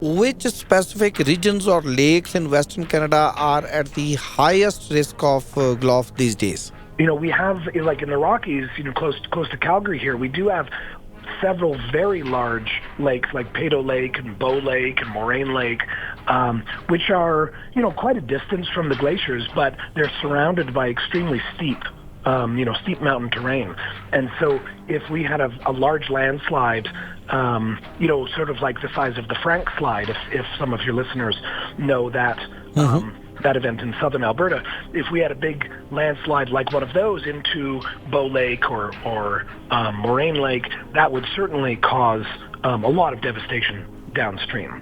Which specific regions or lakes in Western Canada are at the highest risk of GLOF these days? We have, like in the Rockies, close to Calgary here, we do have several very large lakes like Peyto Lake and Bow Lake and Moraine Lake, which are, quite a distance from the glaciers, but they're surrounded by extremely steep mountain terrain. And so if we had a large landslide, sort of like the size of the Frank slide, if some of your listeners know that, that event in southern Alberta, if we had a big landslide like one of those into Bow Lake or Moraine Lake, that would certainly cause a lot of devastation downstream.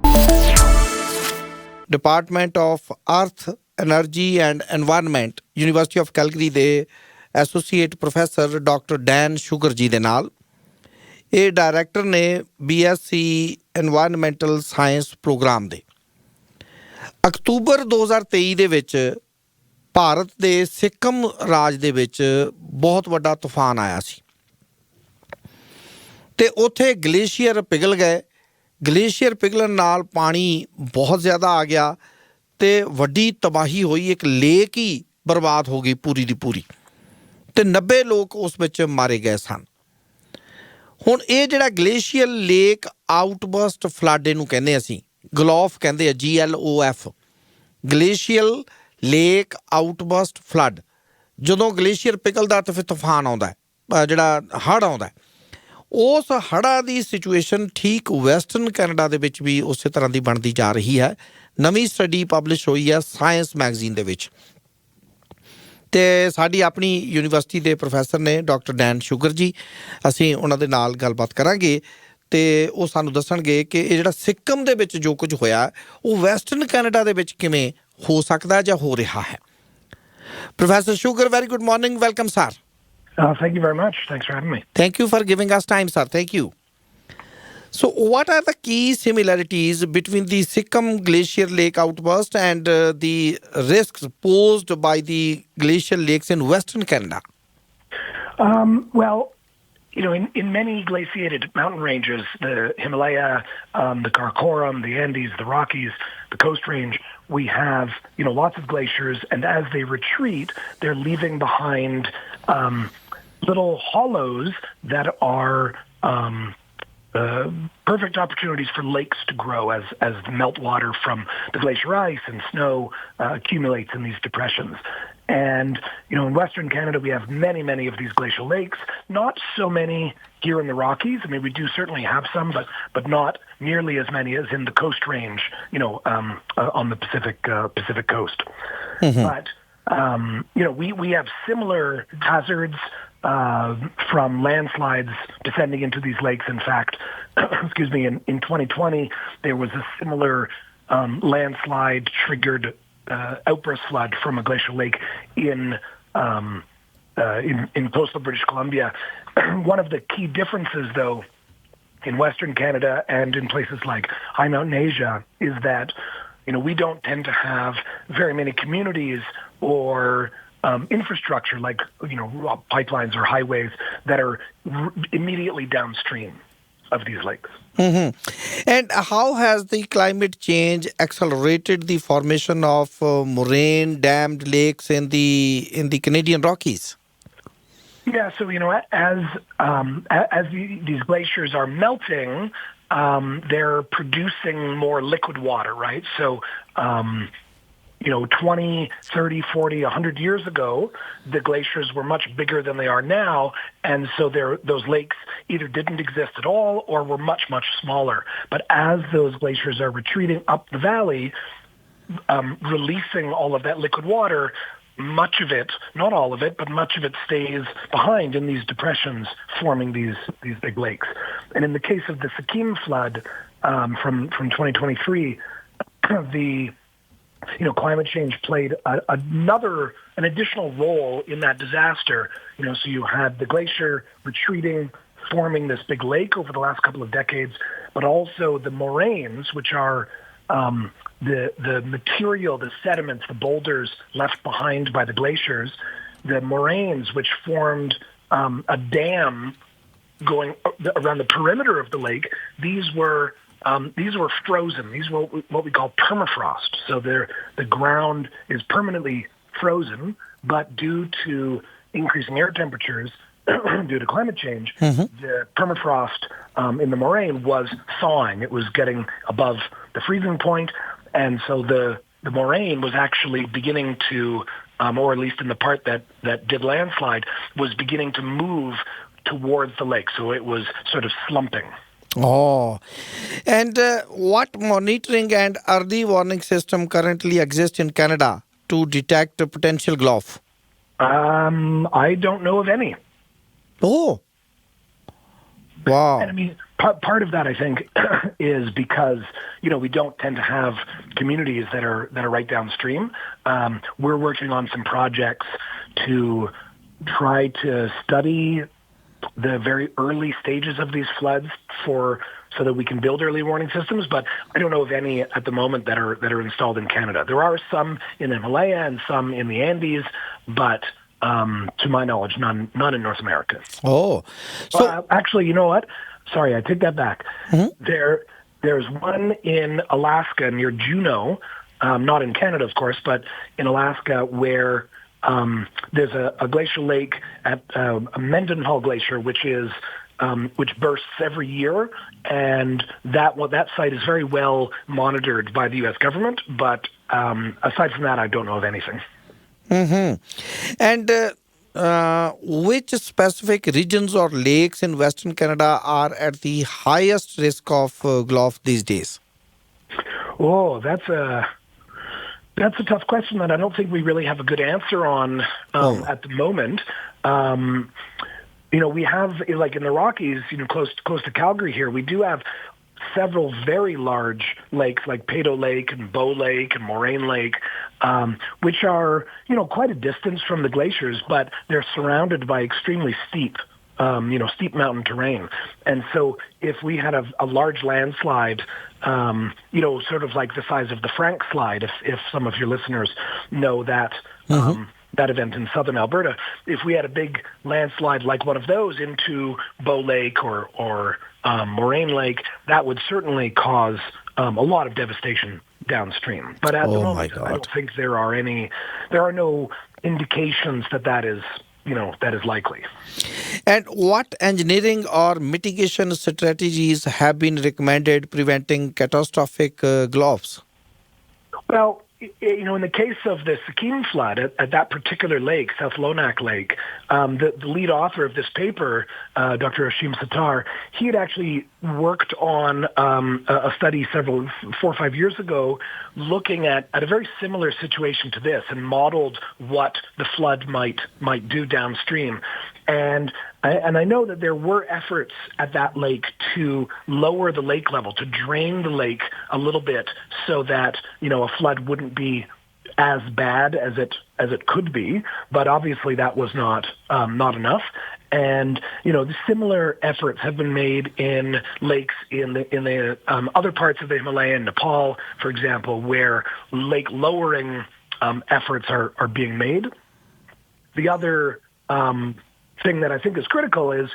Department of Earth, Energy and Environment, University of Calgary ਦੇ associate professor doctor Dan Sugar ji ਦੇ ਨਾਲ। ਇਹ director ਨੇ BSc environmental science program ਦੇ। ਅਕਤੂਬਰ 2023 ਦੇ ਵਿੱਚ ਭਾਰਤ ਦੇ ਸਿੱਕਮ ਰਾਜ ਦੇ ਵਿੱਚ ਬਹੁਤ ਵੱਡਾ ਤੂਫਾਨ ਆਇਆ ਸੀ ਤੇ ਉੱਥੇ ਗਲੇਸ਼ੀਅਰ ਪਿਘਲ ਗਏ। ਗਲੇਸ਼ੀਅਰ ਪਿਘਲਣ ਨਾਲ ਪਾਣੀ ਬਹੁਤ ਜ਼ਿਆਦਾ ਆ ਗਿਆ ਤੇ ਵੱਡੀ ਤਬਾਹੀ ਹੋਈ। ਇੱਕ ਲੇਕ ਹੀ ਬਰਬਾਦ ਹੋ ਗਈ ਪੂਰੀ ਦੀ ਪੂਰੀ ਤੇ 90 ਲੋਕ ਉਸ ਵਿੱਚ ਮਾਰੇ ਗਏ ਸਨ। ਹੁਣ ਇਹ ਜਿਹੜਾ ਗਲੇਸ਼ੀਅਰ ਲੇਕ ਆਊਟਬਰਸਟ ਫਲੱਡ ਇਹਨੂੰ ਕਹਿੰਦੇ ਅਸੀਂ, ਗਲੋਫ ਕਹਿੰਦੇ ਆ, GLOF, ਗਲੇਸ਼ੀਅਰ ਲੇਕ ਆਊਟਬਰਸਟ ਫਲੱਡ। ਜਦੋਂ ਗਲੇਸ਼ੀਅਰ ਪਿਘਲਦਾ ਤਾਂ ਫਿਰ ਤੂਫਾਨ ਆਉਂਦਾ, ਜਿਹੜਾ ਹੜ੍ਹ ਆਉਂਦਾ। ਉਸ ਹੜ੍ਹਾਂ ਦੀ ਸਿਚੁਏਸ਼ਨ ਠੀਕ ਵੈਸਟਰਨ ਕੈਨੇਡਾ ਦੇ ਵਿੱਚ ਵੀ ਉਸੇ ਤਰ੍ਹਾਂ ਦੀ ਬਣਦੀ ਜਾ ਰਹੀ ਹੈ। ਨਵੀਂ ਸਟੱਡੀ ਪਬਲਿਸ਼ ਹੋਈ ਹੈ ਸਾਇੰਸ ਮੈਗਜ਼ੀਨ ਦੇ ਵਿੱਚ ਅਤੇ ਸਾਡੀ ਆਪਣੀ ਯੂਨੀਵਰਸਿਟੀ ਦੇ ਪ੍ਰੋਫੈਸਰ ਨੇ ਡਾਕਟਰ ਡੈਨ ਸ਼ੂਗਰ ਜੀ। ਅਸੀਂ ਉਹਨਾਂ ਦੇ ਨਾਲ ਗੱਲਬਾਤ ਕਰਾਂਗੇ ਅਤੇ ਉਹ ਸਾਨੂੰ ਦੱਸਣਗੇ ਕਿ ਇਹ ਜਿਹੜਾ ਸਿੱਕਮ ਦੇ ਵਿੱਚ ਜੋ ਕੁਝ ਹੋਇਆ ਉਹ ਵੈਸਟਰਨ ਕੈਨੇਡਾ ਦੇ ਵਿੱਚ ਕਿਵੇਂ ਹੋ ਸਕਦਾ ਜਾਂ ਹੋ ਰਿਹਾ ਹੈ। Professor sugar, very good morning, welcome sir. Thank you very much. Thanks for having me. Thank you for giving us time, sir. Thank you. So what are the key similarities between the Sikkim Glacier Lake outburst and the risks posed by the glacial lakes in Western Canada? Well, in many glaciated mountain ranges, the Himalaya, the Karakoram, the Andes, the Rockies, the Coast Range, we have, lots of glaciers, and as they retreat, they're leaving behind little hollows that are perfect opportunities for lakes to grow as the meltwater from the glacier ice and snow accumulates in these depressions. And, in Western Canada, we have many, many of these glacial lakes, not so many here in the Rockies. I mean, we do certainly have some, but not nearly as many as in the Coast Range, on the Pacific coast. Mm-hmm. But, we have similar hazards from landslides descending into these lakes. In fact, excuse me, in 2020, there was a similar landslide triggered outburst flood from a glacial lake in coastal British Columbia. One of the key differences, though, in Western Canada and in places like high mountain Asia is that, we don't tend to have very many communities or infrastructure like, pipelines or highways that are immediately downstream of these lakes. Mm-hmm. And how has the climate change accelerated the formation of moraine dammed lakes in the Canadian Rockies? Yeah, so as these glaciers are melting, they're producing more liquid water, right? So 20, 30, 40, 100 years ago, the glaciers were much bigger than they are now, and so those lakes either didn't exist at all or were much, much smaller. But as those glaciers are retreating up the valley, releasing all of that liquid water, much of it, not all of it, but much of it stays behind in these depressions, forming these big lakes. And in the case of the Sikkim flood from 2023, climate change played an additional role in that disaster. So you had the glacier retreating, forming this big lake over the last couple of decades, but also the moraines, which are the material, the sediments, the boulders left behind by the glaciers, the moraines, which formed a dam going around the perimeter of the lake. These were these were frozen. These were what we call permafrost. So the ground is permanently frozen, but due to increasing air temperatures, due to climate change, the permafrost in the moraine was thawing. It was getting above the freezing point, and so the moraine was actually beginning to, or at least in the part that did landslide, was beginning to move towards the lake. So it was sort of slumping. Oh, and what monitoring and early warning system currently exists in Canada to detect a potential gulf? I don't know of any. Oh, wow. And I mean, part of that, I think, is because, we don't tend to have communities that are right downstream. We're working on some projects to try to study the very early stages of these floods so that we can build early warning systems, but I don't know of any at the moment that are installed in Canada. There are some in the Himalaya and some in the Andes, but to my knowledge, none in North America. Oh, so actually, you know what? Sorry, I take that back. There's one in Alaska near Juneau, not in Canada, of course, but in Alaska, where there's a glacial lake at a Mendenhall Glacier, which bursts every year, and that site is very well monitored by the U.S. government. But aside from that, I don't know of anything. And which specific regions or lakes in Western Canada are at the highest risk of gulf these days? Oh, that's a tough question that I don't think we really have a good answer on at the moment. We have, like in the Rockies, close to Calgary here, we do have several very large lakes like Peyto Lake and Bow Lake and Moraine Lake, which are, quite a distance from the glaciers, but they're surrounded by extremely steep mountain terrain. And so if we had a large landslide, sort of like the size of the Frank slide, if some of your listeners know that, that event in southern Alberta, if we had a big landslide like one of those into Bow Lake or Moraine Lake, that would certainly cause a lot of devastation downstream. But at the moment, I don't think there are no indications that is likely. And what engineering or mitigation strategies have been recommended preventing catastrophic gulfs? Well, in the case of the Sikkim flood at that particular lake, South Lonak Lake, the lead author of this paper, Dr. Hashim Sattar, he had actually worked on a study 4 or 5 years ago looking at a very similar situation to this and modeled what the flood might do downstream. And I know that there were efforts at that lake to lower the lake level, to drain the lake a little bit so that, a flood wouldn't be as bad as it could be. But obviously that was not enough. And, the similar efforts have been made in lakes in the other parts of the Himalaya, in Nepal, for example, where lake lowering efforts are being made. The other thing that I think is critical is,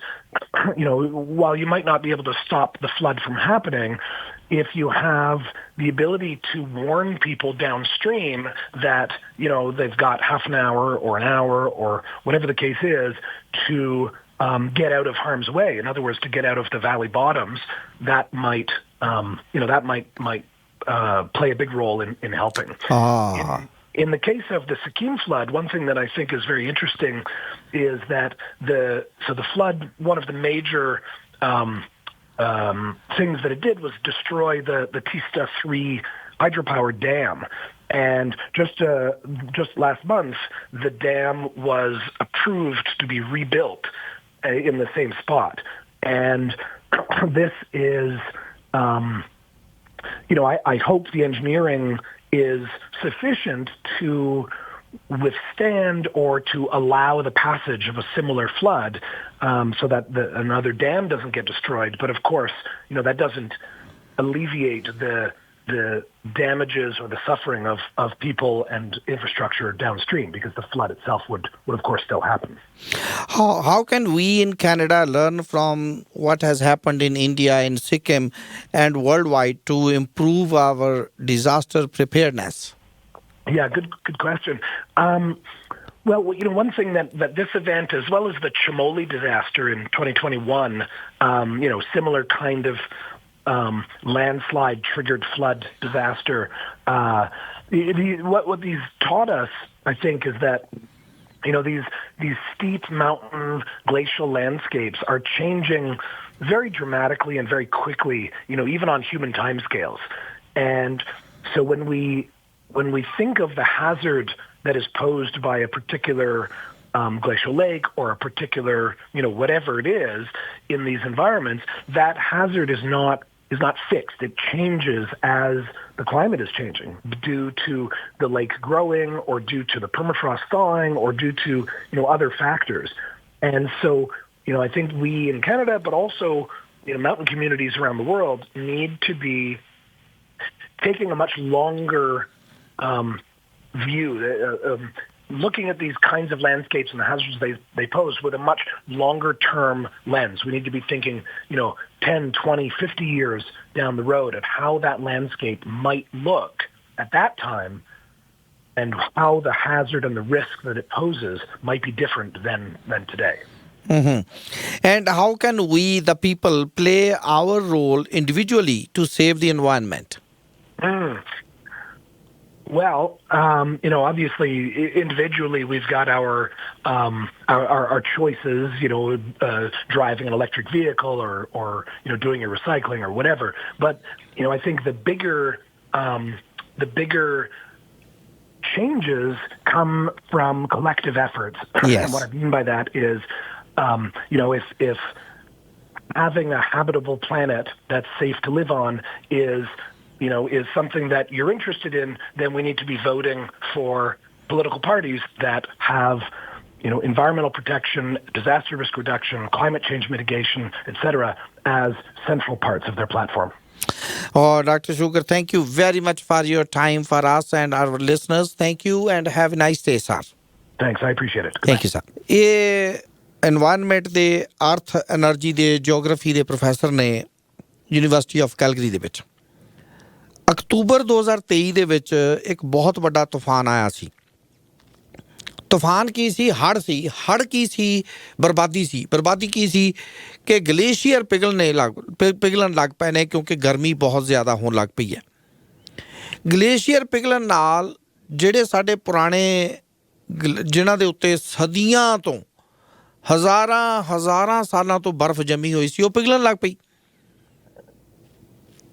while you might not be able to stop the flood from happening, if you have the ability to warn people downstream that, they've got half an hour or an hour or whatever the case is to get out of harm's way, in other words, to get out of the valley bottoms, that might play a big role in helping. In the case of the Sikkim flood, one thing that I think is very interesting is that the flood, one of the major things that it did was destroy the Tista 3 hydropower dam. And just last month, the dam was approved to be rebuilt in the same spot. And this is, I hope the engineering is sufficient to withstand or to allow the passage of a similar flood so that another dam doesn't get destroyed. But of course, that doesn't alleviate the the damages or the suffering of people and infrastructure downstream, because the flood itself would of course still happen. How can we in Canada learn from what has happened in India, in Sikkim, and worldwide to improve our disaster preparedness? Yeah, good question. Well, one thing that this event, as well as the Chamoli disaster in 2021, similar kind of landslide-triggered flood disaster, what these taught us, I think, is that these steep mountain glacial landscapes are changing very dramatically and very quickly, even on human timescales. And so when we think of the hazard that is posed by a particular glacial lake or a particular, whatever it is in these environments, that hazard is not fixed. It changes as the climate is changing due to the lake growing or due to the permafrost thawing or due to, other factors. And so, I think we in Canada, but also, mountain communities around the world need to be taking a much longer view, looking at these kinds of landscapes and the hazards they pose with a much longer term lens. We need to be thinking, 10, 20, 50 years down the road of how that landscape might look at that time and how the hazard and the risk that it poses might be different than today. Mm-hmm. And how can we, the people, play our role individually to save the environment? Well, obviously, individually, we've got our choices. Driving an electric vehicle or doing your recycling or whatever. But I think the bigger changes come from collective efforts. Yes. And what I mean by that is, if having a habitable planet that's safe to live on is something that you're interested in, then we need to be voting for political parties that have, environmental protection, disaster risk reduction, climate change mitigation, etc., as central parts of their platform. Oh, Dr. Shugar, thank you very much for your time for us and our listeners. Thank you and have a nice day, sir. Thanks, I appreciate it. Thank you, sir. ਇਹ environment ਦੇ ਅਰਥ energy ਦੇ geography ਦੇ professor ਨੇ university of Calgary ਦੇ ਵਿੱਚ। October 2023 ਦੇ ਵਿੱਚ ਇੱਕ ਬਹੁਤ ਵੱਡਾ ਤੂਫਾਨ ਆਇਆ ਸੀ। ਤੂਫਾਨ ਕੀ ਸੀ? ਹੜ੍ਹ ਸੀ। ਹੜ੍ਹ ਕੀ ਸੀ? ਬਰਬਾਦੀ ਸੀ। ਬਰਬਾਦੀ ਕੀ ਸੀ ਕਿ ਗਲੇਸ਼ੀਅਰ ਪਿਘਲਣ ਲੱਗ ਪਏ ਨੇ ਕਿਉਂਕਿ ਗਰਮੀ ਬਹੁਤ ਜ਼ਿਆਦਾ ਹੋਣ ਲੱਗ ਪਈ ਹੈ। ਗਲੇਸ਼ੀਅਰ ਪਿਘਲਣ ਨਾਲ ਜਿਹੜੇ ਸਾਡੇ ਪੁਰਾਣੇ ਜਿਨ੍ਹਾਂ ਦੇ ਉੱਤੇ ਸਦੀਆਂ ਤੋਂ ਹਜ਼ਾਰਾਂ ਸਾਲਾਂ ਤੋਂ ਬਰਫ਼ ਜੰਮੀ ਹੋਈ ਸੀ ਉਹ ਪਿਘਲਣ ਲੱਗ ਪਈ।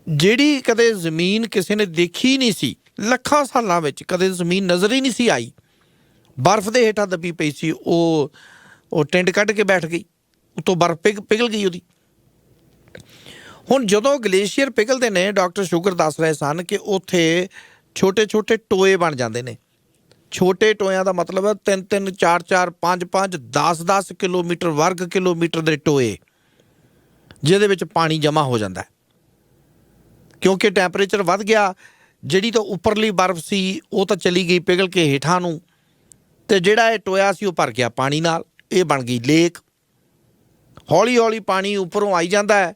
ਜਿਹੜੀ ਕਦੇ ਜ਼ਮੀਨ ਕਿਸੇ ਨੇ ਦੇਖੀ ਨਹੀਂ ਸੀ, ਲੱਖਾਂ ਸਾਲਾਂ ਵਿੱਚ ਕਦੇ ਜ਼ਮੀਨ ਨਜ਼ਰ ਹੀ ਨਹੀਂ ਸੀ ਆਈ, ਬਰਫ਼ ਦੇ ਹੇਠਾਂ ਦੱਬੀ ਪਈ ਸੀ, ਉਹ ਟਿੰਡ ਕੱਢ ਕੇ ਬੈਠ ਗਈ, ਉੱਤੋਂ ਬਰਫ਼ ਪਿਘਲ ਗਈ ਉਹਦੀ। ਹੁਣ ਜਦੋਂ ਗਲੇਸ਼ੀਅਰ ਪਿਘਲਦੇ ਨੇ, ਡਾਕਟਰ ਸ਼ੂਗਰ ਦੱਸ ਰਹੇ ਸਨ ਕਿ ਉੱਥੇ ਛੋਟੇ ਛੋਟੇ ਟੋਏ ਬਣ ਜਾਂਦੇ ਨੇ। ਛੋਟੇ ਟੋਇਆਂ ਦਾ ਮਤਲਬ ਹੈ 3-3, 4-4, 5-5, 10-10 ਕਿਲੋਮੀਟਰ ਵਰਗ ਕਿਲੋਮੀਟਰ ਦੇ ਟੋਏ, ਜਿਹਦੇ ਵਿੱਚ ਪਾਣੀ ਜਮ੍ਹਾਂ ਹੋ ਜਾਂਦਾ ਹੈ ਕਿਉਂਕਿ ਟੈਂਪਰੇਚਰ ਵੱਧ ਗਿਆ। ਜਿਹੜੀ ਤਾਂ ਉੱਪਰਲੀ ਬਰਫ਼ ਸੀ ਉਹ ਤਾਂ ਚਲੀ ਗਈ ਪਿਘਲ ਕੇ ਹੇਠਾਂ ਨੂੰ, ਅਤੇ ਜਿਹੜਾ ਇਹ ਟੋਇਆ ਸੀ ਉਹ ਭਰ ਗਿਆ ਪਾਣੀ ਨਾਲ। ਇਹ ਬਣ ਗਈ ਲੇਕ। ਹੌਲੀ ਹੌਲੀ ਪਾਣੀ ਉੱਪਰੋਂ ਆਈ ਜਾਂਦਾ ਹੈ,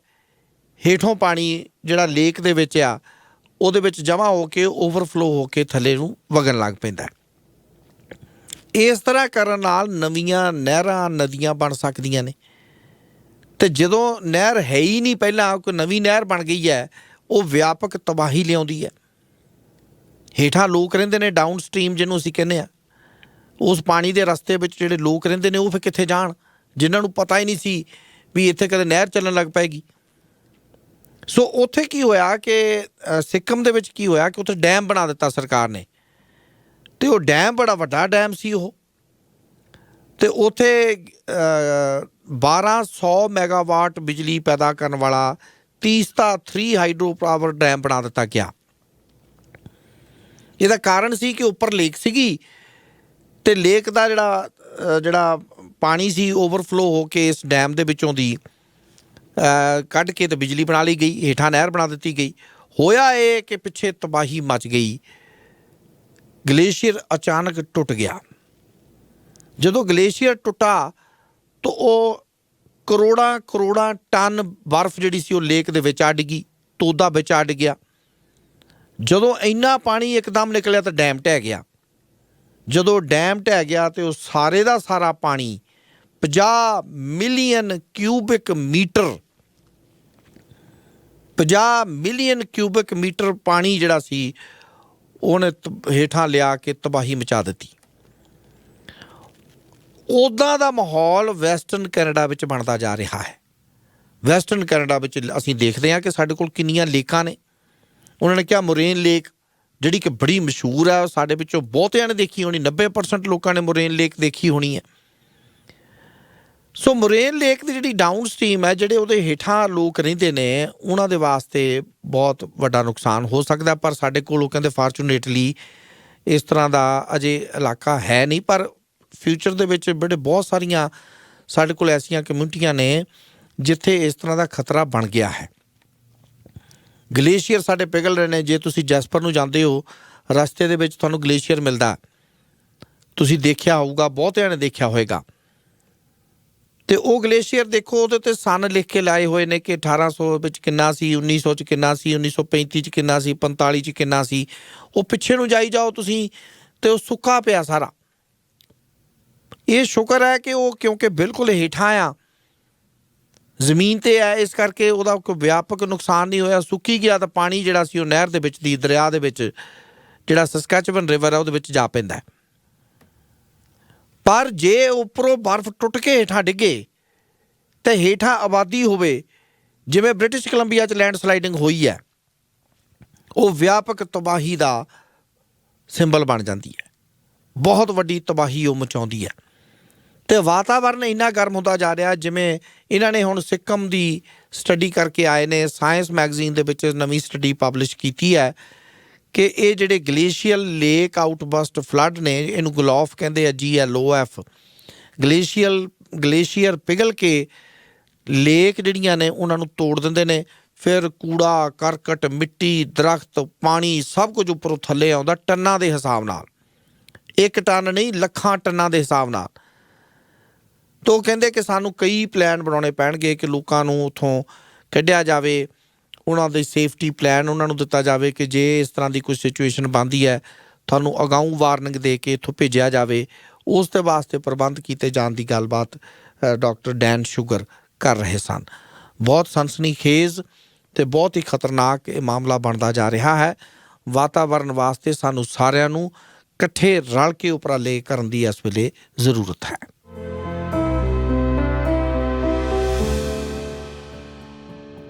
ਹੇਠੋਂ ਪਾਣੀ ਜਿਹੜਾ ਲੇਕ ਦੇ ਵਿੱਚ ਆ ਉਹਦੇ ਵਿੱਚ ਜਮ੍ਹਾਂ ਹੋ ਕੇ ਓਵਰਫਲੋ ਹੋ ਕੇ ਥੱਲੇ ਨੂੰ ਵਗਣ ਲੱਗ ਪੈਂਦਾ। ਇਸ ਤਰ੍ਹਾਂ ਕਰਨ ਨਾਲ ਨਵੀਆਂ ਨਹਿਰਾਂ, ਨਦੀਆਂ ਬਣ ਸਕਦੀਆਂ ਨੇ। ਅਤੇ ਜਦੋਂ ਨਹਿਰ ਹੈ ਹੀ ਨਹੀਂ, ਪਹਿਲਾਂ ਕੋਈ ਨਵੀਂ ਨਹਿਰ ਬਣ ਗਈ ਹੈ, ਉਹ ਵਿਆਪਕ ਤਬਾਹੀ ਲਿਆਉਂਦੀ ਹੈ। ਹੇਠਾਂ ਲੋਕ ਰਹਿੰਦੇ ਨੇ, ਡਾਊਨ ਸਟਰੀਮ ਜਿਹਨੂੰ ਅਸੀਂ ਕਹਿੰਦੇ ਹਾਂ, ਉਸ ਪਾਣੀ ਦੇ ਰਸਤੇ ਵਿੱਚ ਜਿਹੜੇ ਲੋਕ ਰਹਿੰਦੇ ਨੇ ਉਹ ਫਿਰ ਕਿੱਥੇ ਜਾਣ, ਜਿਨ੍ਹਾਂ ਨੂੰ ਪਤਾ ਹੀ ਨਹੀਂ ਸੀ ਵੀ ਇੱਥੇ ਕਦੇ ਨਹਿਰ ਚੱਲਣ ਲੱਗ ਪਏਗੀ। ਸੋ ਉੱਥੇ ਕੀ ਹੋਇਆ ਕਿ ਸਿੱਕਮ ਦੇ ਵਿੱਚ ਕੀ ਹੋਇਆ ਕਿ ਉੱਥੇ ਡੈਮ ਬਣਾ ਦਿੱਤਾ ਸਰਕਾਰ ਨੇ, ਅਤੇ ਉਹ ਡੈਮ ਬੜਾ ਵੱਡਾ ਡੈਮ ਸੀ ਉਹ, ਅਤੇ ਉੱਥੇ 1200 ਮੈਗਾਵਾਟ ਬਿਜਲੀ ਪੈਦਾ ਕਰਨ ਵਾਲਾ ਤੀਸਤਾ 3 ਹਾਈਡਰੋ ਪਾਵਰ ਡੈਮ ਬਣਾ ਦਿੱਤਾ ਗਿਆ। ਇਹਦਾ ਕਾਰਨ ਸੀ ਕਿ ਉੱਪਰ ਲੇਕ ਸੀਗੀ ਅਤੇ ਲੇਕ ਦਾ ਜਿਹੜਾ ਪਾਣੀ ਸੀ ਓਵਰਫਲੋ ਹੋ ਕੇ ਇਸ ਡੈਮ ਦੇ ਵਿੱਚੋਂ ਦੀ ਕੱਢ ਕੇ ਅਤੇ ਬਿਜਲੀ ਬਣਾ ਲਈ ਗਈ, ਹੇਠਾਂ ਨਹਿਰ ਬਣਾ ਦਿੱਤੀ ਗਈ। ਹੋਇਆ ਇਹ ਕਿ ਪਿੱਛੇ ਤਬਾਹੀ ਮਚ ਗਈ। ਗਲੇਸ਼ੀਅਰ ਅਚਾਨਕ ਟੁੱਟ ਗਿਆ। ਜਦੋਂ ਗਲੇਸ਼ੀਅਰ ਟੁੱਟਾ ਤਾਂ ਉਹ ਕਰੋੜਾਂ ਟਨ ਬਰਫ਼ ਜਿਹੜੀ ਸੀ ਉਹ ਲੇਕ ਦੇ ਵਿੱਚ ਅੱਡ ਗਈ, ਤੋਦਾ ਵਿੱਚ ਅੱਡ ਗਿਆ। ਜਦੋਂ ਇੰਨਾ ਪਾਣੀ ਇੱਕਦਮ ਨਿਕਲਿਆ ਤਾਂ ਡੈਮ ਢਹਿ ਗਿਆ। ਜਦੋਂ ਡੈਮ ਢਹਿ ਗਿਆ ਤੇ ਉਹ ਸਾਰੇ ਦਾ ਸਾਰਾ ਪਾਣੀ 50 ਮਿਲੀਅਨ ਕਿਊਬਿਕ ਮੀਟਰ ਪਾਣੀ ਜਿਹੜਾ ਸੀ ਉਹਨੇ ਹੇਠਾਂ ਲਿਆ ਕੇ ਤਬਾਹੀ ਮਚਾ ਦਿੱਤੀ। ਉੱਦਾਂ ਦਾ ਮਾਹੌਲ ਵੈਸਟਰਨ ਕੈਨੇਡਾ ਵਿੱਚ ਬਣਦਾ ਜਾ ਰਿਹਾ ਹੈ। ਵੈਸਟਰਨ ਕੈਨੇਡਾ ਵਿੱਚ ਅਸੀਂ ਦੇਖਦੇ ਹਾਂ ਕਿ ਸਾਡੇ ਕੋਲ ਕਿੰਨੀਆਂ ਲੇਕਾਂ ਨੇ। ਉਹਨਾਂ ਨੇ ਕਿਹਾ ਮੋਰੇਨ ਲੇਕ ਜਿਹੜੀ ਕਿ ਬੜੀ ਮਸ਼ਹੂਰ ਹੈ, ਸਾਡੇ ਵਿੱਚੋਂ ਬਹੁਤਿਆਂ ਨੇ ਦੇਖੀ ਹੋਣੀ, 90% ਲੋਕਾਂ ਨੇ ਮੋਰੇਨ ਲੇਕ ਦੇਖੀ ਹੋਣੀ ਹੈ। ਸੋ ਮੋਰੇਨ ਲੇਕ ਦੀ ਜਿਹੜੀ ਡਾਊਨ ਸਟਰੀਮ ਹੈ, ਜਿਹੜੇ ਉਹਦੇ ਹੇਠਾਂ ਲੋਕ ਰਹਿੰਦੇ ਨੇ, ਉਹਨਾਂ ਦੇ ਵਾਸਤੇ ਬਹੁਤ ਵੱਡਾ ਨੁਕਸਾਨ ਹੋ ਸਕਦਾ। ਪਰ ਸਾਡੇ ਕੋਲ ਉਹ ਕਹਿੰਦੇ ਫਾਰਚੂਨੇਟਲੀ ਇਸ ਤਰ੍ਹਾਂ ਦਾ ਅਜੇ ਇਲਾਕਾ ਹੈ ਨਹੀਂ, ਪਰ ਫਿਊਚਰ ਦੇ ਵਿੱਚ ਬਹੁਤ ਸਾਰੀਆਂ ਸਾਡੇ ਕੋਲ ਐਸੀਆਂ ਕਮਿਊਨਿਟੀਆਂ ਨੇ ਜਿੱਥੇ ਇਸ ਤਰ੍ਹਾਂ ਦਾ ਖਤਰਾ ਬਣ ਗਿਆ ਹੈ। ਗਲੇਸ਼ੀਅਰ ਸਾਡੇ ਪਿਘਲ ਰਹੇ ਨੇ। ਜੇ ਤੁਸੀਂ ਜੈਸਪਰ ਨੂੰ ਜਾਂਦੇ ਹੋ, ਰਸਤੇ ਦੇ ਵਿੱਚ ਤੁਹਾਨੂੰ ਗਲੇਸ਼ੀਅਰ ਮਿਲਦਾ, ਤੁਸੀਂ ਦੇਖਿਆ ਹੋਊਗਾ, ਬਹੁਤਿਆਂ ਨੇ ਦੇਖਿਆ ਹੋਏਗਾ। ਅਤੇ ਉਹ ਗਲੇਸ਼ੀਅਰ ਦੇਖੋ, ਉਹਦੇ 'ਤੇ ਸਨ ਲਿਖ ਕੇ ਲਾਏ ਹੋਏ ਨੇ ਕਿ 1800 ਵਿੱਚ ਕਿੰਨਾ ਸੀ, 1900 'ਚ ਕਿੰਨਾ ਸੀ, 1935 'ਚ ਕਿੰਨਾ ਸੀ, 45 'ਚ ਕਿੰਨਾ ਸੀ। ਉਹ ਪਿੱਛੇ ਨੂੰ ਜਾਈ ਜਾਓ ਤੁਸੀਂ ਅਤੇ ਉਹ ਸੁੱਕਾ ਪਿਆ ਸਾਰਾ। ਇਹ ਸ਼ੁਕਰ ਹੈ ਕਿ ਉਹ ਕਿਉਂਕਿ ਬਿਲਕੁਲ ਹੇਠਾਂ ਆ, ਜ਼ਮੀਨ 'ਤੇ ਹੈ, ਇਸ ਕਰਕੇ ਉਹਦਾ ਕੋਈ ਵਿਆਪਕ ਨੁਕਸਾਨ ਨਹੀਂ ਹੋਇਆ। ਸੁੱਕੀ ਗਿਆ ਤਾਂ ਪਾਣੀ ਜਿਹੜਾ ਸੀ ਉਹ ਨਹਿਰ ਦੇ ਵਿੱਚ ਦੀ, ਦਰਿਆ ਦੇ ਵਿੱਚ, ਜਿਹੜਾ ਸਸਕੈਚੁਵਨ ਰਿਵਰ ਹੈ ਉਹਦੇ ਵਿੱਚ ਜਾ ਪੈਂਦਾ। ਪਰ ਜੇ ਉੱਪਰੋਂ ਬਰਫ਼ ਟੁੱਟ ਕੇ ਹੇਠਾਂ ਡਿੱਗੇ ਅਤੇ ਹੇਠਾਂ ਆਬਾਦੀ ਹੋਵੇ, ਜਿਵੇਂ ਬ੍ਰਿਟਿਸ਼ ਕੋਲੰਬੀਆ 'ਚ ਲੈਂਡਸਲਾਈਡਿੰਗ ਹੋਈ ਹੈ, ਉਹ ਵਿਆਪਕ ਤਬਾਹੀ ਦਾ ਸਿੰਬਲ ਬਣ ਜਾਂਦੀ ਹੈ। ਬਹੁਤ ਵੱਡੀ ਤਬਾਹੀ ਉਹ ਮਚਾਉਂਦੀ ਹੈ। ਅਤੇ ਵਾਤਾਵਰਨ ਇੰਨਾ ਗਰਮ ਹੁੰਦਾ ਜਾ ਰਿਹਾ, ਜਿਵੇਂ ਇਹਨਾਂ ਨੇ ਹੁਣ ਸਿੱਕਮ ਦੀ ਸਟੱਡੀ ਕਰਕੇ ਆਏ ਨੇ, ਸਾਇੰਸ ਮੈਗਜ਼ੀਨ ਦੇ ਵਿੱਚ ਨਵੀਂ ਸਟੱਡੀ ਪਬਲਿਸ਼ ਕੀਤੀ ਹੈ ਕਿ ਇਹ ਜਿਹੜੇ ਗਲੇਸ਼ੀਅਲ ਲੇਕ ਆਊਟਬਸਟ ਫਲੱਡ ਨੇ, ਇਹਨੂੰ ਗਲੋਫ ਕਹਿੰਦੇ ਆ, GLOF। ਗਲੇਸ਼ੀਅਰ ਪਿਘਲ ਕੇ ਲੇਕ ਜਿਹੜੀਆਂ ਨੇ ਉਹਨਾਂ ਨੂੰ ਤੋੜ ਦਿੰਦੇ ਨੇ। ਫਿਰ ਕੂੜਾ ਕਰਕਟ, ਮਿੱਟੀ, ਦਰਖਤ, ਪਾਣੀ ਸਭ ਕੁਝ ਉੱਪਰੋਂ ਥੱਲੇ ਆਉਂਦਾ ਟਨਾਂ ਦੇ ਹਿਸਾਬ ਨਾਲ। 1 ਟਨ ਨਹੀਂ, ਲੱਖਾਂ ਟਨਾਂ ਦੇ ਹਿਸਾਬ ਨਾਲ। ਤਾਂ ਉਹ ਕਹਿੰਦੇ ਕਿ ਸਾਨੂੰ ਕਈ ਪਲਾਨ ਬਣਾਉਣੇ ਪੈਣਗੇ ਕਿ ਲੋਕਾਂ ਨੂੰ ਉੱਥੋਂ ਕੱਢਿਆ ਜਾਵੇ, ਉਹਨਾਂ ਦੇ ਸੇਫਟੀ ਪਲਾਨ ਉਹਨਾਂ ਨੂੰ ਦਿੱਤਾ ਜਾਵੇ ਕਿ ਜੇ ਇਸ ਤਰ੍ਹਾਂ ਦੀ ਕੋਈ ਸਿਚੁਏਸ਼ਨ ਬਣਦੀ ਹੈ, ਤੁਹਾਨੂੰ ਅਗਾਊਂ ਵਾਰਨਿੰਗ ਦੇ ਕੇ ਇੱਥੋਂ ਭੇਜਿਆ ਜਾਵੇ। ਉਸ ਦੇ ਵਾਸਤੇ ਪ੍ਰਬੰਧ ਕੀਤੇ ਜਾਣ ਦੀ ਗੱਲਬਾਤ ਡਾਕਟਰ ਡੈਨ ਸ਼ੂਗਰ ਕਰ ਰਹੇ ਸਨ। ਬਹੁਤ ਸਨਸਨੀਖੇਜ਼ ਅਤੇ ਬਹੁਤ ਹੀ ਖਤਰਨਾਕ ਇਹ ਮਾਮਲਾ ਬਣਦਾ ਜਾ ਰਿਹਾ ਹੈ। ਵਾਤਾਵਰਨ ਵਾਸਤੇ ਸਾਨੂੰ ਸਾਰਿਆਂ ਨੂੰ ਇਕੱਠੇ ਰਲ ਕੇ ਉਪਰਾਲੇ ਕਰਨ ਦੀ ਇਸ ਵੇਲੇ ਜ਼ਰੂਰਤ ਹੈ।